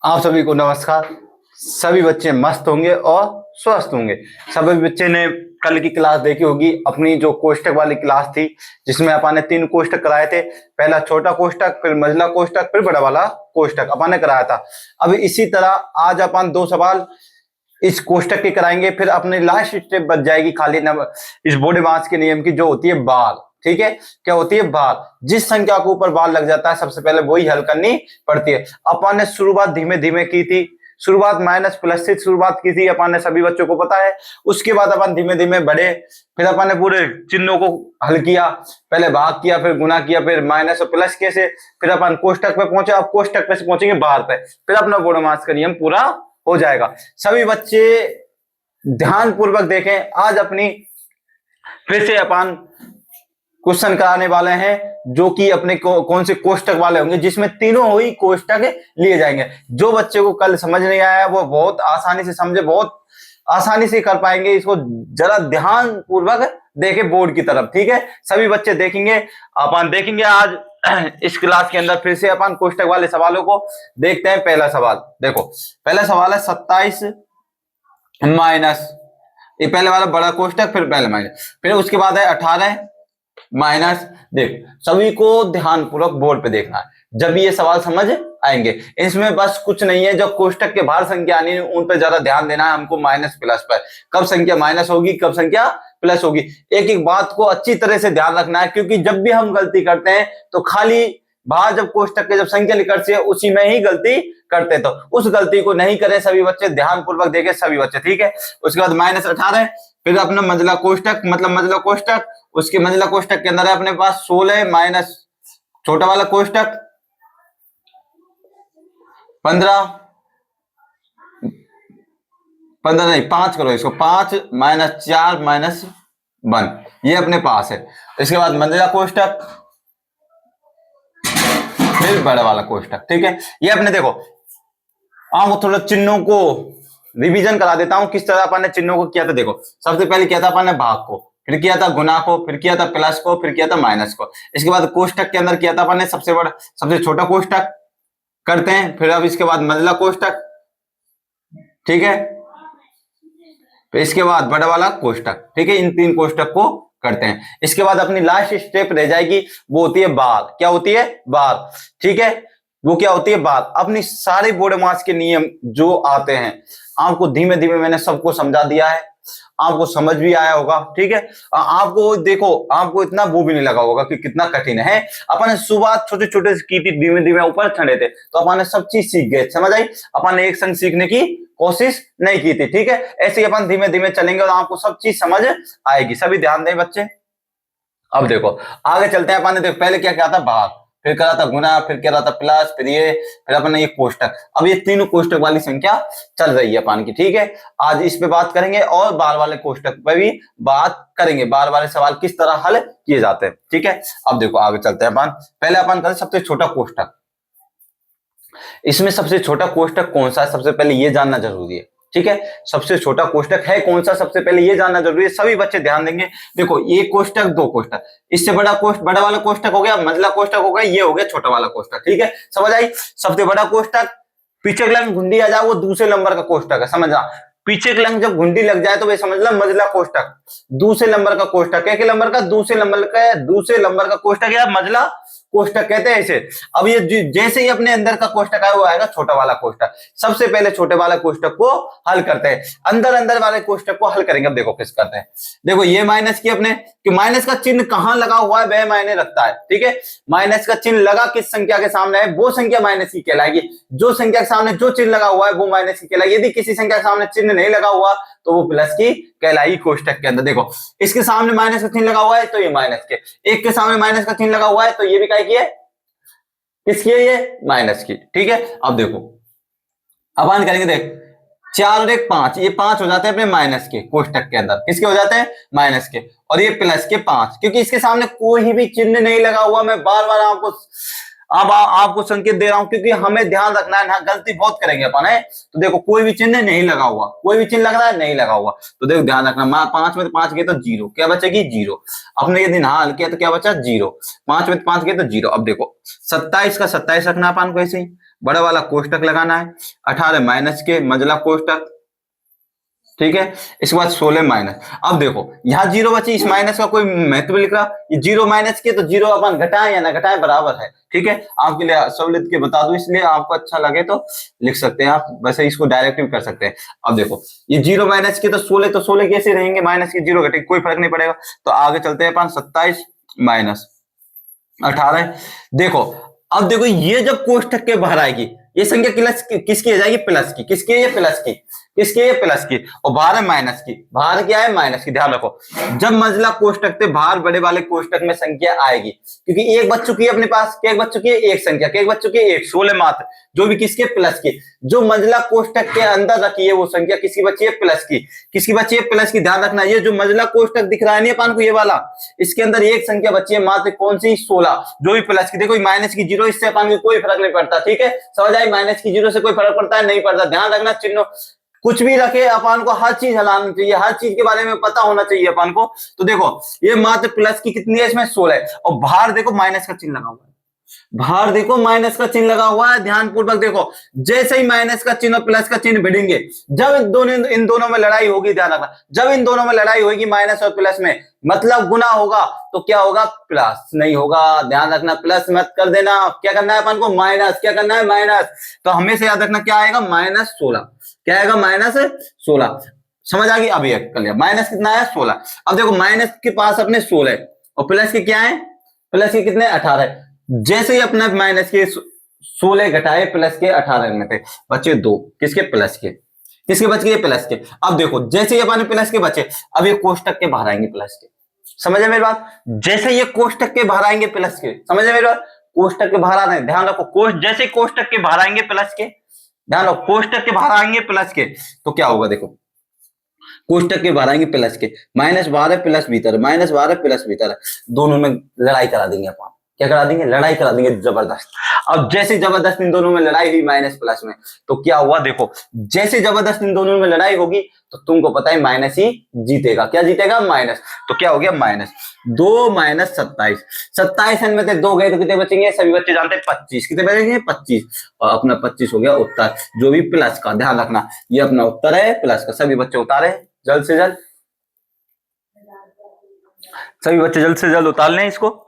आप सभी को नमस्कार। सभी बच्चे मस्त होंगे और स्वस्थ होंगे। सभी बच्चे ने कल की क्लास देखी होगी, अपनी जो कोष्टक वाली क्लास थी, जिसमें अपन ने 3 कोष्टक कराए थे। पहला छोटा कोष्टक, फिर मंझला कोष्टक, फिर बड़ा वाला कोष्टक अपन ने कराया था। अब इसी तरह आज अपन 2 सवाल इस कोष्टक के कराएंगे, फिर अपनी लास्ट स्टेप बच जाएगी खाली इस बोडेमास के नियम की, जो होती है बार। ठीक है, क्या होती है बार? जिस संख्या के ऊपर बार लग जाता है सबसे पहले वही हल करनी पड़ती है। अपन ने शुरुआत धीमे धीमे की थी, शुरुआत माइनस प्लस से शुरुआत की थी, अपन ने सभी बच्चों को पता है। उसके बाद अपन धीमे धीमे बढ़े, फिर अपन ने पूरे चिन्हों को हल किया, पहले भाग किया, फिर गुना किया, फिर माइनस और प्लस के से फिर अपन कोष्टक पे पहुंचे। अब कोष्टक पे से पहुंचेंगे बार पे, फिर अपना बोडेमास का नियम पूरा हो जाएगा। सभी बच्चे ध्यान पूर्वक देखें। आज अपनी फिर से अपन क्वेश्चन कराने वाले हैं, जो कि अपने कौन से कोष्टक वाले होंगे, जिसमें तीनों ही कोष्टक लिए जाएंगे। जो बच्चे को कल समझ नहीं आया वो बहुत आसानी से समझे, बहुत आसानी से कर पाएंगे। इसको जरा ध्यान पूर्वक देखे बोर्ड की तरफ। ठीक है, सभी बच्चे देखेंगे। अपन देखेंगे आज इस क्लास के अंदर फिर से अपन कोष्टक वाले सवालों को देखते हैं। पहला सवाल देखो, पहला सवाल है 27 माइनस, ये पहले वाला बड़ा कोष्टक, फिर पहले माइनस, फिर उसके बाद है 18 माइनस। देख, सभी को ध्यान पूर्वक बोर्ड पे देखना है, जब ये सवाल समझ आएंगे। इसमें बस कुछ नहीं है, जो कोष्टक के बाहर संख्या आनी है उन पर ज्यादा ध्यान देना है हमको, माइनस प्लस पर। कब संख्या माइनस होगी, कब संख्या प्लस होगी, एक एक बात को अच्छी तरह से ध्यान रखना है। क्योंकि जब भी हम गलती करते हैं तो खाली बाहर जब कोष्टक के जब संख्या लिखते हैं उसी में ही गलती करते, तो उस गलती को नहीं करें। सभी बच्चे ध्यान पूर्वक देखें, सभी बच्चे। ठीक है, उसके बाद माइनस 18, फिर अपना मंझला कोष्टक, मतलब मंझला कोष्टक, उसके मंझला कोष्टक के अंदर है अपने पास 16 माइनस छोटा वाला कोष्टक 15 नहीं 5 करो इसको, 5 माइनस 4 माइनस 1, ये अपने पास है। इसके बाद मंझला कोष्टक, फिर बड़ा वाला कोष्टक। ठीक है, ये अपने देखो, आपको थोड़ा चिन्हों को रिवीजन करा देता हूं, किस तरह अपन ने चिन्हों को किया था। देखो, सबसे पहले किया था अपन ने भाग को, फिर किया था गुना को, फिर किया था प्लस को, फिर किया था माइनस को। इसके बाद कोष्टक के अंदर किया था अपन ने सबसे बड़ा सबसे छोटा कोष्टक करते हैं, फिर अब इसके बाद मंझला कोष्टक। ठीक है, फिर इसके बाद बड़ा वाला कोष्टक। ठीक है, इन 3 कोष्टक को करते हैं। इसके बाद अपनी लास्ट स्टेप रह जाएगी, वो होती है बार। क्या होती है? बार। ठीक है, वो क्या होती है? बार। अपनी सारे बोडेमास के नियम जो आते हैं आपको धीमे धीमे मैंने सबको समझा दिया है, आपको समझ भी आया होगा। ठीक है, आपको देखो, आपको इतना वो भी नहीं लगा होगा कि कितना कठिन है। अपन ने शुरुआत छोटे छोटे की थी, धीमे धीमे ऊपर चढ़े थे, तो अपन ने सब चीज सीख गए। समझ आई? अपन ने एक संग सीखने की कोशिश नहीं की थी। ठीक है, ऐसे ही अपन धीमे धीमे चलेंगे और आपको सब चीज समझ आएगी। सभी ध्यान दें बच्चे। अब देखो आगे चलते हैं। अपन ने देखो पहले क्या किया था, भाग, फिर करा था गुना, फिर करा था प्लस, फिर अपन ने ये कोष्टक। अब ये तीनों कोष्टक वाली संख्या चल रही है अपन की। ठीक है, आज इस पे बात करेंगे और बार वाले कोष्टक पे भी बात करेंगे, बार वाले सवाल किस तरह हल किए जाते हैं। ठीक है, अब देखो आगे चलते हैं अपन। पहले अपन करें सबसे छोटा कोष्टक। इसमें सबसे छोटा कोष्टक कौन सा है, सबसे पहले ये जानना जरूरी है। ठीक है, सबसे छोटा कोष्टक है कौन सा, सबसे पहले ये जानना जरूरी है। सभी बच्चे ध्यान देंगे। देखो, ये कोष्टक, 2 कोष्टक, इससे बड़ा बड़ा वाला कोष्टक हो गया, मंझला कोष्टक हो गया, ये हो गया छोटा वाला कोष्टक। ठीक है, समझ आई? सबसे बड़ा कोष्टक, पीछे की लाइन घुंडी आ जाए वो दूसरे नंबर का कोष्टक है। समझना, पीछे की लाइन जब घुंडी लग जाए तो वे समझ लो मंझला कोष्टक, दूसरे नंबर का कोष्टक। क्या नंबर का? दूसरे नंबर का कोष्टक या मंझला कोष्टक कहते हैं इसे। अब ये जैसे ही अपने अंदर का कोष्टक आया वो आएगा छोटा वाला कोष्टक। सबसे पहले छोटे वाला कोष्टक को हल करते हैं, अंदर वाले कोष्टक को हल करेंगे। अब देखो किस करते हैं। देखो, ये माइनस की अपने, कि माइनस का चिन्ह कहां लगा हुआ है वह मायने रखता है। ठीक है, माइनस का चिन्ह लगा किस संख्या के सामने है वो संख्या माइनस की कहलाएगी। जो संख्या के सामने जो चिन्ह लगा हुआ है वो माइनस की कहलाएगी। यदि किसी संख्या के सामने चिन्ह नहीं लगा हुआ तो वो प्लस की कहलाएगी कोष्टक के अंदर। देखो, इसके सामने माइनस का चिन्ह लगा हुआ है तो ये माइनस के, एक के सामने माइनस का चिन्ह लगा हुआ है तो ये भी काय की है, किसकी है? ये माइनस की। ठीक है, अब देखो अपन करेंगे, देख 4 और 1 5, ये 5 हो जाते हैं अपने माइनस के कोष्टक के अंदर। किसके हो जाते हैं? माइनस के। और ये प्लस के 5, क्योंकि इसके सामने कोई भी चिन्ह नहीं लगा हुआ। मैं बार बार आपको संकेत दे रहा हूं, क्योंकि हमें ध्यान रखना है ना, गलती बहुत करेंगे अपन है। तो देखो, कोई भी चिन्ह नहीं लगा हुआ, कोई भी चिन्ह लग रहा है नहीं लगा हुआ, तो देखो ध्यान रखना। 5 में 5 गए तो 0, क्या बचेगी? 0। अपने यदि हल किया तो क्या बचा? 0। 5 में 5 गए तो 0। अब देखो 27 का 27 रखना अपन को ऐसे ही, बड़ा वाला कोष्टक लगाना है, 18 माइनस के मझला कोष्टक, ठीक है। इसके बाद 16 माइनस। अब देखो यहाँ जीरो बची, इस माइनस का कोई महत्व लिख रहा, ये जीरो माइनस के तो जीरो अपन घटाएं या ना घटाएं बराबर है, ठीक है। आपके लिए सहूलियत के बता दूं, इसलिए आपको अच्छा लगे तो लिख सकते हैं आप, वैसे इसको डायरेक्ट भी कर सकते हैं। अब देखो ये जीरो माइनस के तो 16, तो 16 कैसे रहेंगे, माइनस के जीरो घटे कोई फर्क नहीं पड़ेगा। तो आगे चलते हैं अपन, 27 माइनस 18। देखो अब देखो ये जब कोष्टक के बाहर आएगी, ये संख्या प्लस किसकी हो जाएगी, प्लस की, किसकी है ये, प्लस की, किसकी है ये, प्लस की, और बाहर है माइनस की, बाहर क्या है, माइनस की। ध्यान रखो जब मंझला कोष्टक से बाहर बड़े वाले कोष्टक में संख्या आएगी, क्योंकि एक बच चुकी है अपने पास, क्या एक बच चुकी है, एक संख्या, क्या एक बच चुकी है, एक, 16 मात्र, जो भी किसके, प्लस की। जो मंझला कोष्टक के अंदर रखी है वो संख्या किसकी बची है, प्लस की, किसकी बची है, प्लस की। ध्यान रखना ये जो मंझला कोष्टक दिख रहा है नहीं अपन को, ये वाला, इसके अंदर एक संख्या बची है मात्र, कौन सी, 16, जो भी प्लस की। देखो माइनस की जीरो, इससे अपन को कोई फर्क नहीं पड़ता, ठीक है, समझ आई, माइनस की जीरो से कोई फर्क पड़ता है, नहीं पड़ता। ध्यान रखना चिन्ह कुछ भी रखे, अपन को हर चीज हलाना चाहिए, हर चीज के बारे में पता होना चाहिए अपन को। तो देखो ये मात्र प्लस की कितनी है, इसमें 16 है, और बाहर देखो माइनस का चिन्ह लगा हुआ है, बाहर देखो माइनस का चिन्ह लगा हुआ है। ध्यान पूर्वक देखो, जैसे ही माइनस का चिन्ह और प्लस का चिन्ह भिड़ेंगे, जब इन दोनों में लड़ाई होगी, ध्यान रखना, जब इन दोनों में लड़ाई होगी माइनस और प्लस में, मतलब गुना होगा, तो क्या होगा, प्लस नहीं होगा। ध्यान रखना प्लस मत कर देना, क्या करना है अपन को, माइनस, क्या करना है, माइनस। तो हमेशा याद रखना क्या आएगा, -16, क्या आएगा, -16। समझ आ गई, अब ये कर लिया, माइनस कितना है, 16। अब देखो माइनस के पास अपने 16 और प्लस के क्या है, प्लस के कितने, 18। जैसे ही अपने माइनस के 16 घटाए प्लस के 18 में थे, बचे 2, किसके, प्लस के, किसके बच गए, प्लस के। अब देखो जैसे ही अपने प्लस के बचे, अब ये कोष्टक के बाहर आएंगे प्लस के, समझ मेरी बात, जैसे ये कोष्टक के बाहर आएंगे प्लस के, समझ मेरी बात, कोष्टक के बाहर आ रहे हैं, ध्यान रखो, जैसे कोष्टक के बाहर आएंगे प्लस के, ध्यान रखो कोष्टक के बाहर आएंगे प्लस के, तो क्या होगा, देखो कोष्टक के बाहर आएंगे प्लस के, -12 प्लस भीतर, -12 प्लस भीतर, दोनों में लड़ाई करा देंगे अपन, क्या करा देंगे, लड़ाई करा देंगे जबरदस्त। अब जैसे जबरदस्त इन दोनों में लड़ाई हुई माइनस प्लस में, तो क्या हुआ, देखो जैसे जबरदस्त इन दोनों में लड़ाई होगी, तो तुमको पता है माइनस ही जीतेगा, क्या जीतेगा, माइनस। तो क्या हो गया, -2 - 27, 27 में से 2 गए तो कितने बचेंगे, सभी बच्चे जानते हैं 25, कितने बचेंगे, 25, और अपना 25 हो गया उत्तर, जो भी प्लस का। ध्यान रखना ये अपना उत्तर है प्लस का, सभी बच्चे उतारे जल्द से जल्द, सभी बच्चे जल्द से जल्द उतार लें इसको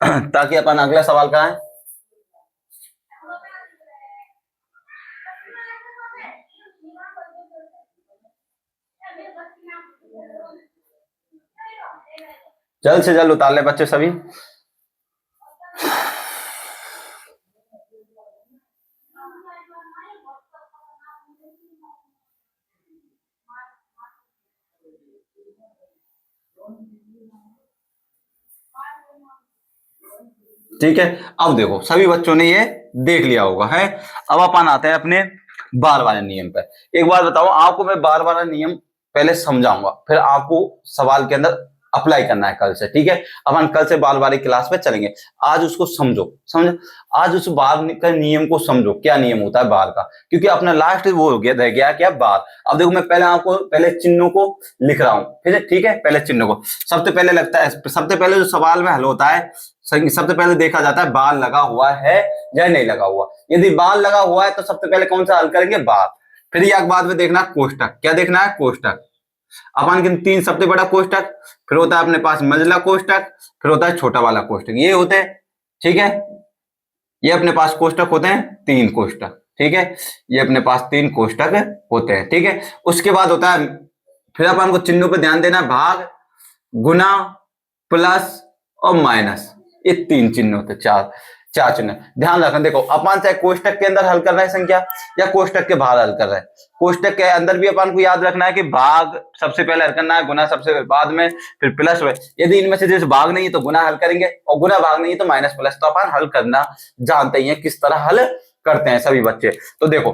ताकि अपन अगला सवाल कराएं। जल्द से जल्द उतार ले बच्चे सभी। ठीक है, अब देखो सभी बच्चों ने ये देख लिया होगा है। अब अपन आते हैं अपने बार वाले नियम पर। एक बात बताओ, आपको मैं बार वाला नियम पहले समझाऊंगा, फिर आपको सवाल के अंदर अप्लाई करना है कल से, ठीक है। अपन कल से बार वाली क्लास पे चलेंगे, आज उसको समझो, आज उस बार का नियम को समझो, क्या नियम होता है बार का, क्योंकि अपना लास्ट वो हो गया, रह गया क्या, बार। अब देखो मैं पहले आपको पहले चिन्हों को लिख रहा हूं, ठीक है, पहले चिन्हों को। सबसे पहले लगता है, सबसे पहले जो सवाल में हल होता है, सबसे पहले देखा जाता है बार लगा हुआ है या नहीं लगा हुआ। यदि बार लगा हुआ है तो सबसे पहले कौन सा हल करेंगे, बार। फिर एक बाद में देखना कोष्टक, क्या देखना है, कोष्टक। अपन के 3 सबसे बड़ा कोष्टक, फिर होता है अपने पास मंझला कोष्टक, फिर होता है छोटा वाला कोष्टक, ये होते हैं, ठीक है। ये अपने पास कोष्टक होते हैं 3 कोष्टक, ठीक है, ये अपने पास 3 कोष्टक होते हैं, ठीक है। उसके बाद होता है, फिर अपन को चिन्हों पर ध्यान देना, भाग, गुना, प्लस और माइनस, ये 3 चिन्ह होते हैं, चार चिन्ह। ध्यान रखना, देखो अपन चाहे कोष्टक के अंदर हल कर रहे हैं संख्या या कोष्टक के बाहर हल कर रहे हैं, कोष्टक के अंदर भी अपन को याद रखना है कि भाग सबसे पहले हल करना है, गुना सबसे बाद में, फिर प्लस। यदि इनमें से जैसे भाग नहीं है तो गुना हल करेंगे, और गुना भाग नहीं है तो माइनस प्लस। तो अपन हल करना जानते ही है, किस तरह हल करते हैं सभी बच्चे। तो देखो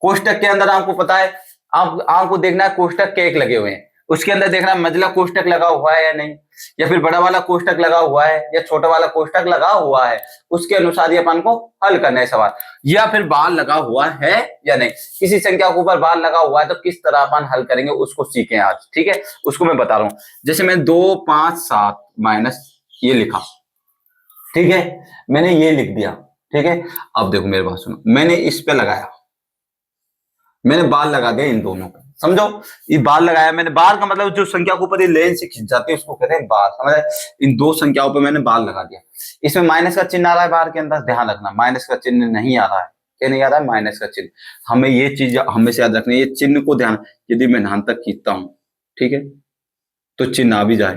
कोष्टक के अंदर आपको पता है, आपको देखना है कोष्टक के एक लगे हुए हैं, उसके अंदर देखना मंझला कोष्टक लगा हुआ है या नहीं, या फिर बड़ा वाला कोष्टक लगा हुआ है या छोटा वाला कोष्टक लगा हुआ है, उसके अनुसार ही अपन को हल करना है सवाल। या फिर बार लगा हुआ है या नहीं, किसी संख्या के ऊपर बार लगा हुआ है तो किस तरह अपन हल करेंगे उसको सीखें आज, ठीक है। उसको मैं बता रहा हूं, जैसे मैं 2, 5, 7 माइनस ये लिखा, ठीक है, मैंने ये लिख दिया, ठीक है। अब देखो मेरी बात सुनो, मैंने इस पे लगाया, मैंने बार लगा दिया इन दोनों पे, समझो ये बार लगाया मैंने। बार का मतलब जो संख्या के ऊपर ये लाइन से खिंच जाती है उसको कहते हैं बार, समझ आए? इन दो संख्याओं पे मैंने बार लगा दिया। इसमें माइनस का चिन्ह आ रहा है बार के अंदर, ध्यान रखना माइनस का चिन्ह नहीं आ रहा है। क्या नहीं आ रहा है? माइनस का चिन्ह। हमें ये चीज हमेशा याद रखनी है, ये चिन्ह को ध्यान, यदि मैं यहां तक खींचता हूं, ठीक है, तो चिन्ह आ भी जाए,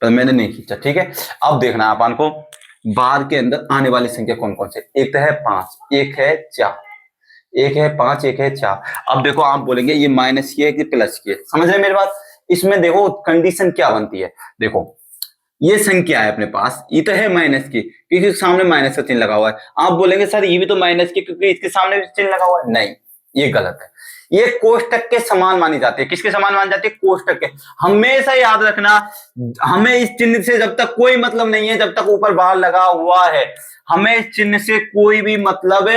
पर मैंने नहीं खींचा, ठीक है। अब देखना अपन को बार के अंदर आने वाली संख्या कौन कौन से। एक तो है 5, एक है 4, एक है 5, एक है 4। अब देखो आप बोलेंगे ये माइनस की है कि प्लस की है, समझ रहे मेरी बात? इसमें देखो कंडीशन क्या बनती है, देखो ये संख्या है अपने पास, ये तो है माइनस की क्योंकि सामने माइनस का चिन्ह लगा हुआ है। आप बोलेंगे सर ये भी तो माइनस की क्योंकि इसके सामने भी चिन्ह लगा हुआ है, नहीं, ये गलत है। ये कोष्टक के समान मानी जाती है। किसके समान मानी जाती है? कोष्टक के। हमेशा याद रखना, हमें इस चिन्ह से जब तक कोई मतलब नहीं है, जब तक ऊपर बार लगा हुआ है, हमें इस चिन्ह से कोई भी मतलब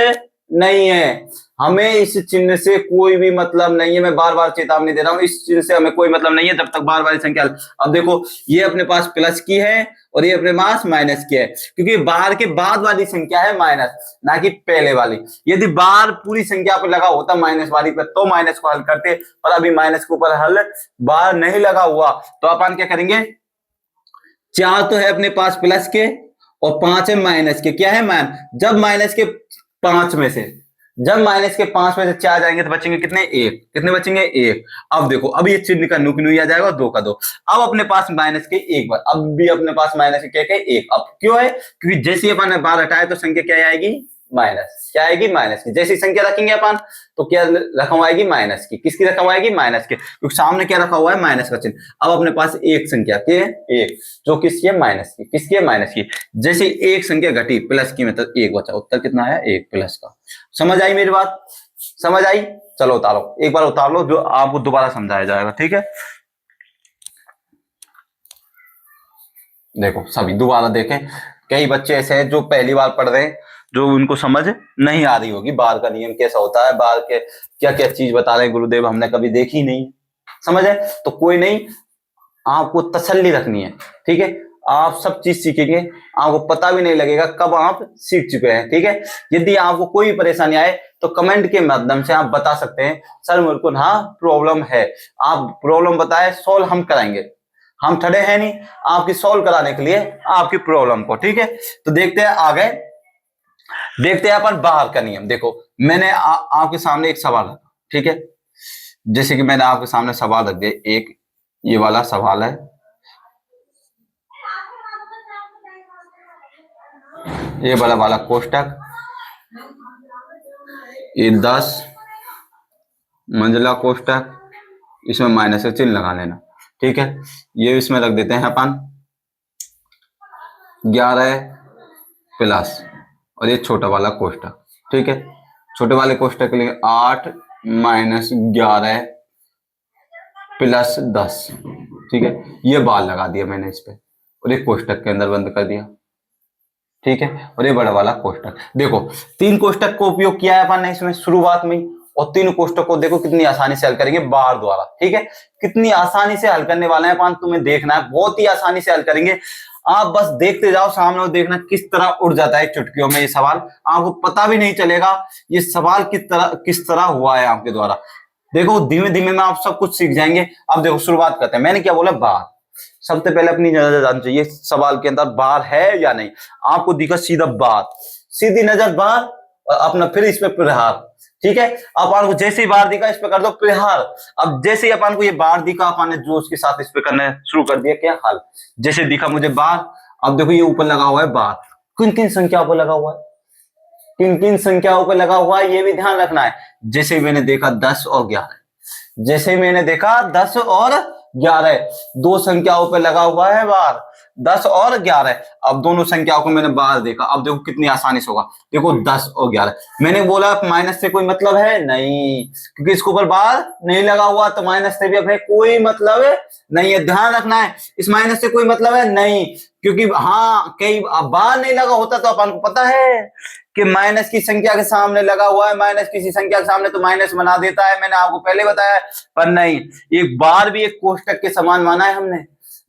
नहीं है। हमें इस चिन्ह से कोई भी मतलब नहीं है, मैं बार बार चेतावनी दे रहा हूं, इस चिन्ह से हमें कोई मतलब नहीं है जब तक बार बार संख्या। अब देखो ये अपने पास प्लस की है और ये अपने पास माइनस की है, क्योंकि बार के बाद वाली संख्या है माइनस, ना कि पहले वाली। यदि बार पूरी संख्या पर लगा होता माइनस वाली पर तो माइनस को हल करते, पर अभी माइनस के ऊपर हल बार नहीं लगा हुआ, तो अपन क्या करेंगे, 4 तो है अपने पास प्लस के और 5 है माइनस के। क्या है मान, जब माइनस के 5 में से, जब माइनस के 5 में से 4 जाएंगे तो बचेंगे कितने? 1। कितने बचेंगे? 1। अब देखो अब ये चिन्ह का नुक नुई आ जाएगा, 2 का 2। अब अपने पास माइनस के एक बार, अब भी अपने पास माइनस के क्या 1। अब क्यों है? क्योंकि जैसे अपन ने बार हटाए तो संख्या क्या आएगी? माइनस। क्या आएगी? माइनस की। जैसी संख्या रखेंगे अपन तो क्या रकम आएगी? माइनस की। किसकी रकम आएगी? माइनस की, क्योंकि सामने क्या रखा हुआ है? माइनस का चिन्ह। अब अपने पास एक संख्या के एक, जो किसकी है? माइनस की। किसकी है? माइनस की। जैसे एक संख्या घटी प्लस की, मतलब 1 बचा, उत्तर कितना है? 1 प्लस का। समझ आई मेरी बात? समझ आई? चलो उतारो, एक बार उतार लो, जो आपको दोबारा समझाया जाएगा, ठीक है। देखो सभी दोबारा देखें, कई बच्चे ऐसे हैं जो पहली बार पढ़ रहे हैं, जो उनको समझ नहीं आ रही होगी बार का नियम कैसा होता है, बार के क्या क्या चीज बता रहे हैं गुरुदेव, हमने कभी देखी नहीं, समझ है? तो कोई नहीं, आपको तसल्ली रखनी है, ठीक है। आप सब चीज सीखेंगे, आपको पता भी नहीं लगेगा कब आप सीख चुके हैं, ठीक है। यदि आपको कोई परेशानी आए तो कमेंट के माध्यम से आप बता सकते हैं, सर मेरे को हाँ प्रॉब्लम है, आप प्रॉब्लम बताए, सॉल्व हम कराएंगे, हम खड़े हैं नहीं आपकी सॉल्व कराने के लिए आपकी प्रॉब्लम को, ठीक है। तो देखते हैं आगे, देखते हैं अपन बाहर का नियम। देखो मैंने आपके सामने एक सवाल रखा, ठीक है, जैसे कि मैंने आपके सामने सवाल रख दिया, एक ये वाला सवाल है, ये वाला वाला कोष्टक, ये 10 मंजिला कोष्टक, इसमें माइनस का चिन्ह लगा लेना, ठीक है। ये इसमें रख देते हैं अपन 11 प्लस, और ये छोटा वाला कोष्टक, ठीक है। छोटे वाले कोष्टक के लिए 8 माइनस 11 प्लस 10, ठीक है। ये बार लगा दिया मैंने इस पे और एक कोष्टक के अंदर बंद कर दिया, ठीक है। और ये बड़ा वाला कोष्टक, देखो 3 कोष्टक को उपयोग किया है अपन ने इसमें शुरुआत में, और 3 कोष्टक को देखो कितनी आसानी से हल करेंगे बार द्वारा, ठीक है। कितनी आसानी से हल करने वाले हैं अपन, तुम्हें देखना है, बहुत ही आसानी से हल करेंगे। आप बस देखते जाओ सामने और देखना किस तरह उड़ जाता है चुटकियों में ये सवाल, आपको पता भी नहीं चलेगा ये सवाल किस तरह हुआ है आपके द्वारा। देखो धीमे धीमे में आप सब कुछ सीख जाएंगे। अब देखो शुरुआत करते हैं, मैंने क्या बोला? बार। सबसे पहले अपनी नजर जानी चाहिए सवाल के अंदर बार है या नहीं। आपको दिखा सीधा बार, सीधी नजर बार, और अपना फिर इस पे प्रहार, ठीक है। अपन को जैसे ही बार दिखा इस पे कर दो प्रहार। अब जैसे ही अपन को ये बार दिखा, अपन ने जोश के साथ इस पे करना शुरू कर दिया, क्या हल। जैसे दिखा मुझे बार, अब देखो ये ऊपर लगा हुआ है बार, किन किन संख्याओं पर लगा हुआ है, किन किन संख्याओं पर लगा हुआ है ये भी ध्यान रखना है। जैसे मैंने देखा 10 और 11, जैसे मैंने देखा 10 और 11, 2 संख्याओं पे लगा हुआ है बार, 10 और 11। अब दोनों संख्याओं को मैंने बार देखा, अब देखो कितनी आसानी से होगा। देखो 10 और 11, मैंने बोला माइनस से कोई मतलब है नहीं, क्योंकि इसके ऊपर बार नहीं लगा हुआ, तो माइनस से भी अपने कोई मतलब नहीं है, ध्यान रखना है। इस माइनस से कोई मतलब है नहीं, क्योंकि हाँ कई बार नहीं लगा होता तो अपन को पता है कि माइनस की संख्या के सामने लगा हुआ है, माइनस किसी संख्या के सामने तो माइनस बना देता है, मैंने आपको पहले बताया। पर नहीं, एक बार भी एक कोष्टक के समान माना है हमने,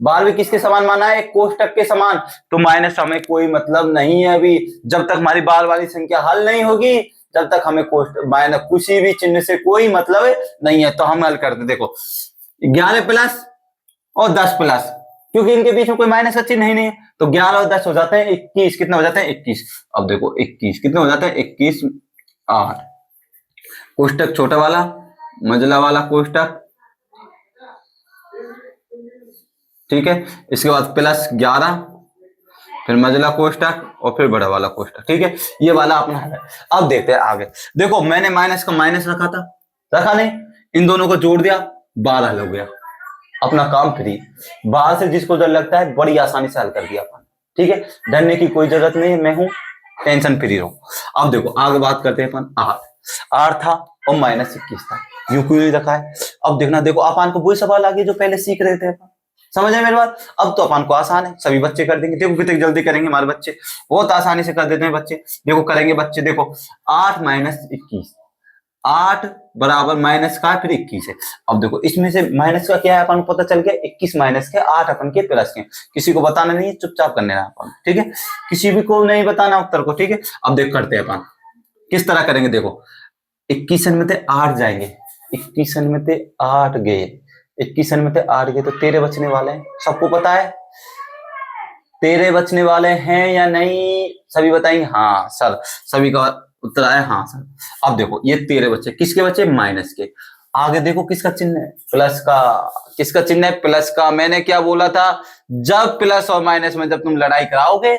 बाल भी किसके समान माना है, कोष्टक के समान। तो माइनस हमें कोई मतलब नहीं है अभी, जब तक हमारी बाल वाली संख्या हल नहीं होगी, जब तक हमें कोष्टक माइनस किसी भी चिन्ह से कोई मतलब नहीं है। तो हम हल करते, देखो 11 प्लस और 10 प्लस, क्योंकि इनके बीच में कोई माइनस का चिन्ह ही नहीं है, तो 11 और 10 हो जाते हैं 21। कितने हो जाते हैं, 21। अब देखो 21 कितने हो जाते हैं, 21 8। कोष्टक छोटा वाला, मंझला वाला कोष्टक, ठीक है। इसके बाद प्लस 11, फिर मंझला कोष्टक और फिर बड़ा वाला कोष्टक, ठीक है। ये वाला अपना है। अब देखते हैं आगे। देखो मैंने माइनस का माइनस रखा था, रखा नहीं, इन दोनों को जोड़ दिया, 12 हो गया, अपना काम फ्री। बाहर से जिसको डर लगता है बड़ी आसानी से हल कर दिया अपन, ठीक है। डरने की कोई जरूरत नहीं है, मैं हूं, टेंशन फ्री रहो। अब देखो आगे बात करते हैं अपन। आर था और माइनस 21 था, यूं क्यों रखा है। अब देखना, देखो अपन को वही सवाल आ गया जो पहले सीख रहे थे अपन, समझ है मेरी बात। अब तो अपन को आसान है, सभी बच्चे कर देंगे। देखो कितनी जल्दी करेंगे हमारे बच्चे, बहुत आसानी से कर देते हैं बच्चे। देखो करेंगे बच्चे, देखो 8 माइनस 21, 8 बराबर माइनस का फिर 21 है। अब देखो इसमें से माइनस का क्या है अपन को पता चल गया, 21 माइनस के, 8 अपन के प्लस के। किसी को बताना नहीं है, चुपचाप करने रहा अपन, ठीक है। किसी भी को नहीं बताना उत्तर को, ठीक है। अब देख करते हैं अपन किस तरह करेंगे। देखो 21 में से 8 जाएंगे, 21 में से 8 गए, 21 में से 8 गए तो 13 बचने वाले हैं। सबको पता है 13 बचने वाले हैं या नहीं, सभी बताएंगे हाँ सर, सभी का उत्तर आया हाँ सर। अब देखो ये 13 बच्चे, किसके बच्चे, माइनस के। आगे देखो किसका चिन्ह है, प्लस का। किसका चिन्ह है, प्लस का। मैंने क्या बोला था, जब प्लस और माइनस में जब तुम लड़ाई कराओगे,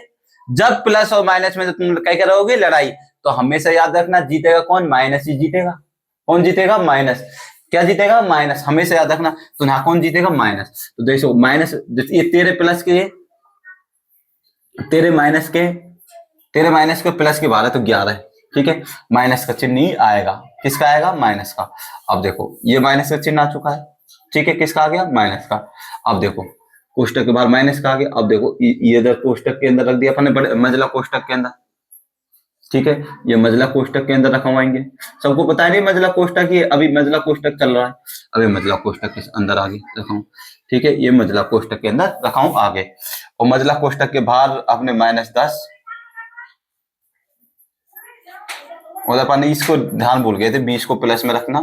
जब प्लस और माइनस में जब तुम क्या कराओगे, लड़ाई, तो हमेशा याद रखना जीतेगा कौन, माइनस ही जीतेगा। कौन जीतेगा, माइनस। क्या जीतेगा, माइनस। हमेशा याद रखना, तो यहाँ कौन जीतेगा, माइनस। तो देखो माइनस, ये 13 प्लस के, 13 माइनस के, 13 माइनस के प्लस के 12 तो 11 है, ठीक है। माइनस का चिन्ह ही आएगा, किसका आएगा, माइनस का। अब देखो ये माइनस का चिन्ह आ चुका है, ठीक है। किसका आ गया, माइनस का। अब देखो कोष्टक के बाहर माइनस का आ गया। अब देखो ये इधर कोष्टक के अंदर रख दिया अपने, बड़े मंझला कोष्टक के अंदर, ठीक है। ये मंझला कोष्टक के अंदर रखवाएंगे। सबको पता है नहीं मंझला कोष्टक, ये अभी मंझला कोष्टक चल रहा है, अभी मंझला कोष्टक के अंदर आगे रखाऊं, ठीक है। ये मंझला कोष्टक के अंदर रखाऊं आगे, और मंझला कोष्टक के बाहर अपने -10, और अपन इसको ध्यान भूल गए थे, 20 को प्लस में रखना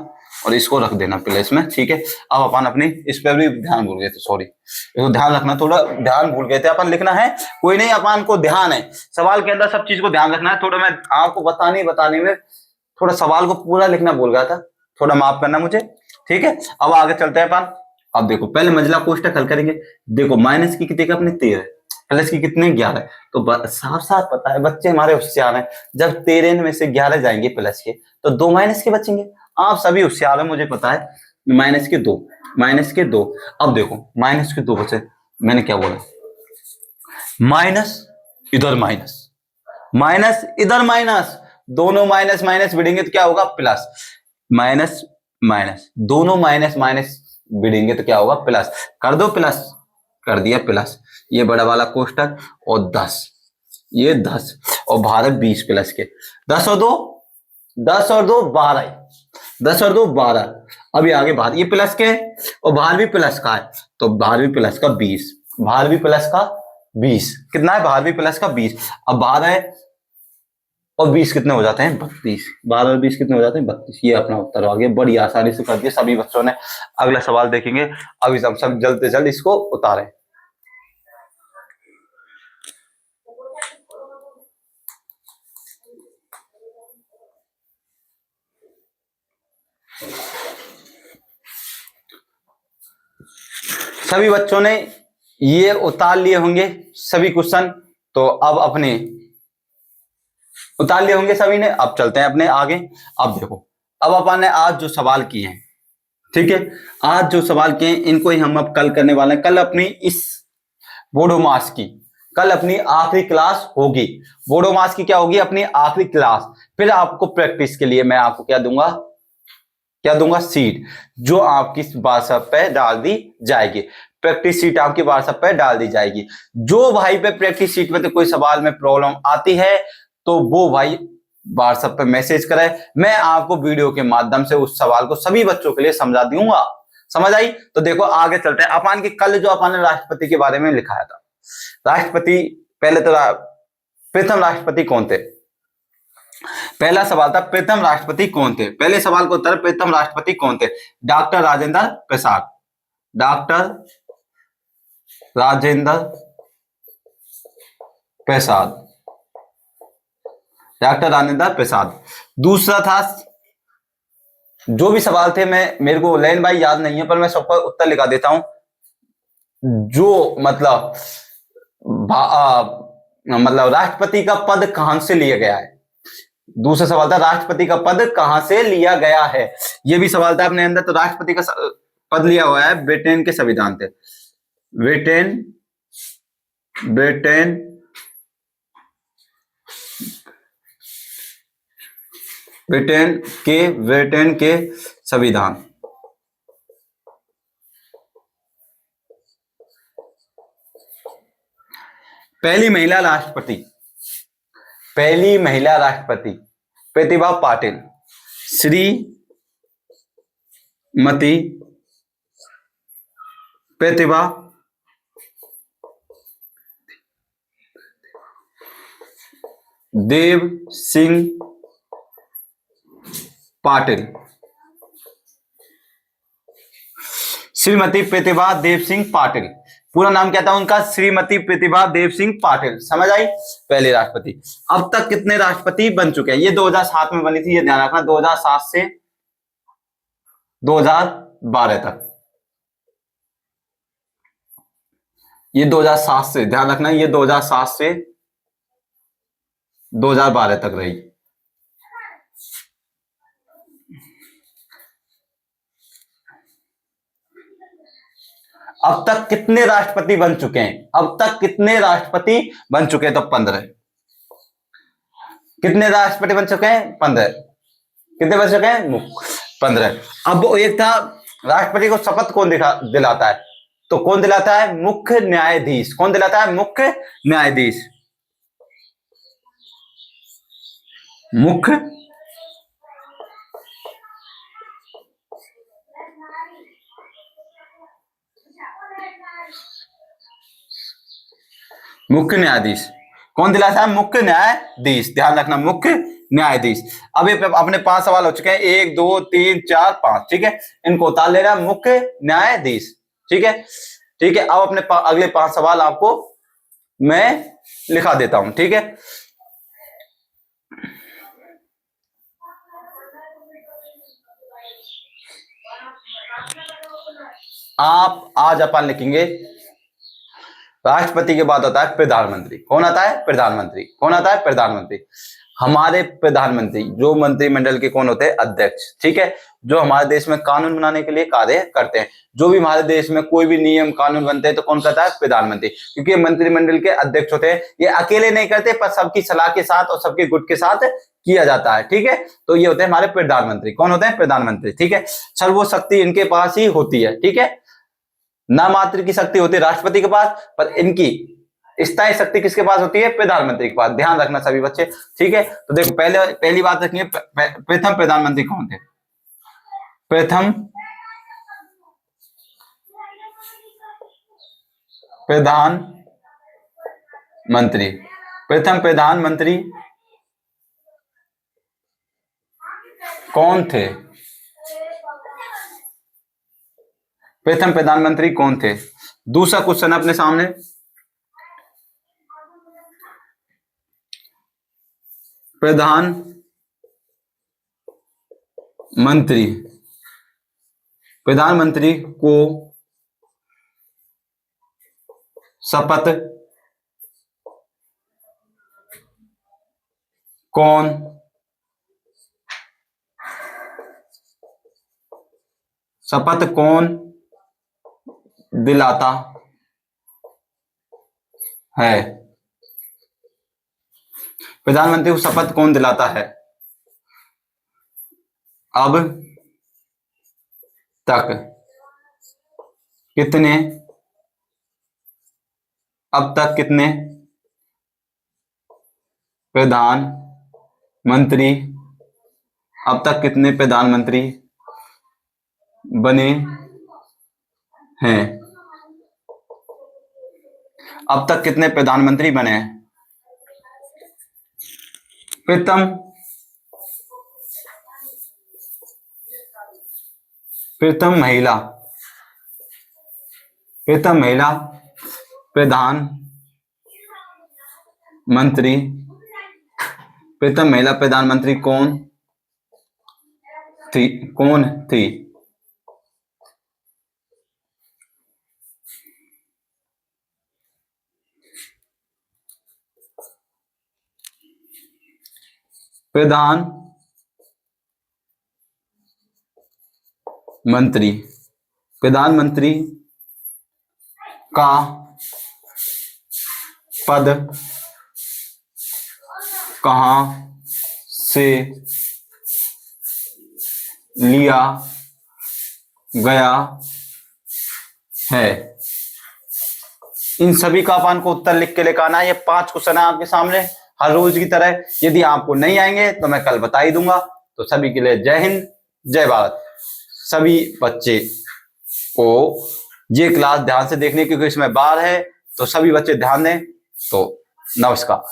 और इसको रख देना प्लस में, ठीक है। अब अपन अपने इस पर भी ध्यान भूल गए थे, सॉरी, इसको ध्यान रखना, थोड़ा ध्यान भूल गए थे अपन। लिखना है कोई नहीं, अपन को ध्यान है, सवाल के अंदर सब चीज को ध्यान रखना है। थोड़ा मैं आपको बताने में थोड़ा सवाल को पूरा लिखना भूल गया था, थोड़ा माफ करना मुझे, ठीक है। अब आगे चलते हैं अपन। अब देखो पहले मंझला कोष्टक हल करेंगे। देखो माइनस की कितने, अपने 13, प्लस की कितने, 11। तो साफ साफ पता है, बच्चे हमारे होशियार हैं, जब 13 में से 11 जाएंगे प्लस के, तो 2 माइनस के बचेंगे। आप सभी होशियार हैं, मुझे पता है। माइनस के 2, माइनस के 2। अब देखो माइनस के 2 बचे, मैंने क्या बोला, माइनस इधर माइनस, माइनस इधर माइनस, दोनों माइनस माइनस भिड़ेंगे तो क्या होगा, प्लस। माइनस माइनस, दोनों माइनस माइनस भिड़ेंगे तो क्या होगा, प्लस। कर दो प्लस, कर दिया प्लस। ये बड़ा वाला कोष्टक और 10, ये 10 और बाहर 20 प्लस के, 10 और 2 12, 10 और 2 12। अभी आगे बाहर ये प्लस के और बाहर भी प्लस का है, तो बाहर भी प्लस का 20, बाहर भी प्लस का 20, कितना है, बाहर भी प्लस का 20। अब बाहर है और 20 कितने हो जाते हैं, 32। 12 और 20 कितने हो जाते हैं, 32। ये अपना उत्तर आ गया, बड़ी आसानी से कर दिया सभी बच्चों ने। अगला सवाल देखेंगे, अभी सब जल्द से जल्द इसको उतारें। सभी बच्चों ने ये उतार लिए होंगे सभी क्वेश्चन, तो अब अपने उतार लिए होंगे सभी ने। अब चलते हैं अपने आगे। अब देखो, अब अपन ने आज जो सवाल किए हैं, ठीक है, आज जो सवाल किए हैं इनको ही हम अब कल करने वाले हैं। कल अपनी इस बोडो मास की, कल अपनी आखिरी क्लास होगी। बोडो मास की क्या होगी, अपनी आखिरी क्लास। फिर आपको प्रैक्टिस के लिए मैं आपको क्या दूंगा, क्या दूंगा, सीट, जो आपकी व्हाट्सएप पे डाल दी जाएगी। प्रैक्टिस सीट आपकी व्हाट्सएप पे डाल दी जाएगी। जो भाई पे प्रैक्टिस सीट में तो कोई सवाल में प्रॉब्लम आती है तो वो भाई व्हाट्सएप पे मैसेज करे, मैं आपको वीडियो के माध्यम से उस सवाल को सभी बच्चों के लिए समझा दूंगा। समझ आई? तो देखो आगे चलते हैं अपन की। कल जो अपन ने राष्ट्रपति के बारे में लिखाया था, राष्ट्रपति पहले तो प्रथम राष्ट्रपति कौन थे? पहला सवाल था प्रथम राष्ट्रपति कौन थे। पहले सवाल का उत्तर प्रथम राष्ट्रपति कौन थे? Doctor Rajendra Prasad. Doctor Rajendra Prasad. Doctor Rajendra Prasad. दूसरा था, जो भी सवाल थे मैं मेरे को लाइन बाई याद नहीं है, पर मैं सबका उत्तर लिखा देता हूं। जो मतलब मतलब राष्ट्रपति का पद कहां से लिया गया है। दूसरा सवाल था राष्ट्रपति का पद कहां से लिया गया है, यह भी सवाल था अपने अंदर। तो राष्ट्रपति का पद लिया हुआ है ब्रिटेन के संविधान से। ब्रिटेन के संविधान। पहली महिला राष्ट्रपति प्रतिभा पाटिल। श्रीमती प्रतिभा देव सिंह पाटिल। श्रीमती प्रतिभा देव सिंह पाटिल, पूरा नाम क्या था उनका? श्रीमती प्रतिभा देव सिंह पाटिल। समझ आई? पहले राष्ट्रपति। अब तक कितने राष्ट्रपति बन चुके हैं? ये 2007 में बनी थी, ये ध्यान रखना। 2007 से 2012 तक, ये 2007 से, ध्यान रखना, ये 2007 से 2012 तक रही। अब तक कितने राष्ट्रपति बन चुके हैं? अब तक कितने राष्ट्रपति बन चुके हैं? तो 15। कितने राष्ट्रपति बन चुके हैं? 15। कितने बन चुके हैं? 15। अब एक था, राष्ट्रपति को शपथ कौन दिलाता है? तो कौन दिलाता है? मुख्य न्यायाधीश। कौन दिलाता है? मुख्य न्यायाधीश। मुख्य न्यायाधीश। कौन दिलाता है? मुख्य न्यायाधीश। ध्यान रखना, मुख्य न्यायाधीश। अब ये अपने 5 सवाल हो चुके हैं, 1 2 3 4 5, ठीक है। इनको उतार लेना, मुख्य न्यायाधीश, ठीक है। ठीक है, अब अपने अगले 5 सवाल आपको मैं लिखा देता हूं, ठीक है। आप आज अपन लिखेंगे, राष्ट्रपति के बाद आता है प्रधानमंत्री। कौन आता है? प्रधानमंत्री। कौन आता है? प्रधानमंत्री। हमारे प्रधानमंत्री जो मंत्रिमंडल के कौन होते हैं? अध्यक्ष, ठीक है। जो हमारे देश में कानून बनाने के लिए कार्य करते हैं। जो भी हमारे देश में कोई भी नियम कानून बनते हैं तो कौन करता है? प्रधानमंत्री। क्योंकि ये मंत्रिमंडल के अध्यक्ष होते हैं, ये अकेले नहीं करते, पर सबकी सलाह के साथ और सबके गुट के साथ किया जाता है, ठीक है। तो ये होते हैं हमारे प्रधानमंत्री। कौन होते हैं? प्रधानमंत्री, ठीक है। सर्वशक्ति इनके पास ही होती है, ठीक है। ना मात्र की शक्ति होती है राष्ट्रपति के पास, पर इनकी स्थायी शक्ति किसके पास होती है? प्रधानमंत्री के पास। ध्यान रखना सभी बच्चे, ठीक है। तो देखो पहली बात रखनी है, प्रथम प्रधानमंत्री कौन थे? प्रथम प्रधानमंत्री कौन थे? प्रथम प्रधानमंत्री कौन थे? दूसरा क्वेश्चन अपने सामने, प्रधानमंत्री को शपथ कौन दिलाता है? प्रधानमंत्री को शपथ कौन दिलाता है? अब तक कितने प्रधानमंत्री बने हैं। अब तक कितने प्रधानमंत्री बने हैं? प्रथम महिला प्रधानमंत्री, प्रथम महिला प्रधानमंत्री कौन थी? प्रधानमंत्री का पद कहां से लिया गया है? इन सभी का अपन को उत्तर लिख के लेकर आना है। ये 5 क्वेश्चन है आपके सामने हर रोज की तरह। यदि आपको नहीं आएंगे तो मैं कल बता ही दूंगा। तो सभी के लिए जय हिंद, जय भारत। सभी बच्चे को ये क्लास ध्यान से देखने, क्योंकि इसमें बार है, तो सभी बच्चे ध्यान दें। तो नमस्कार।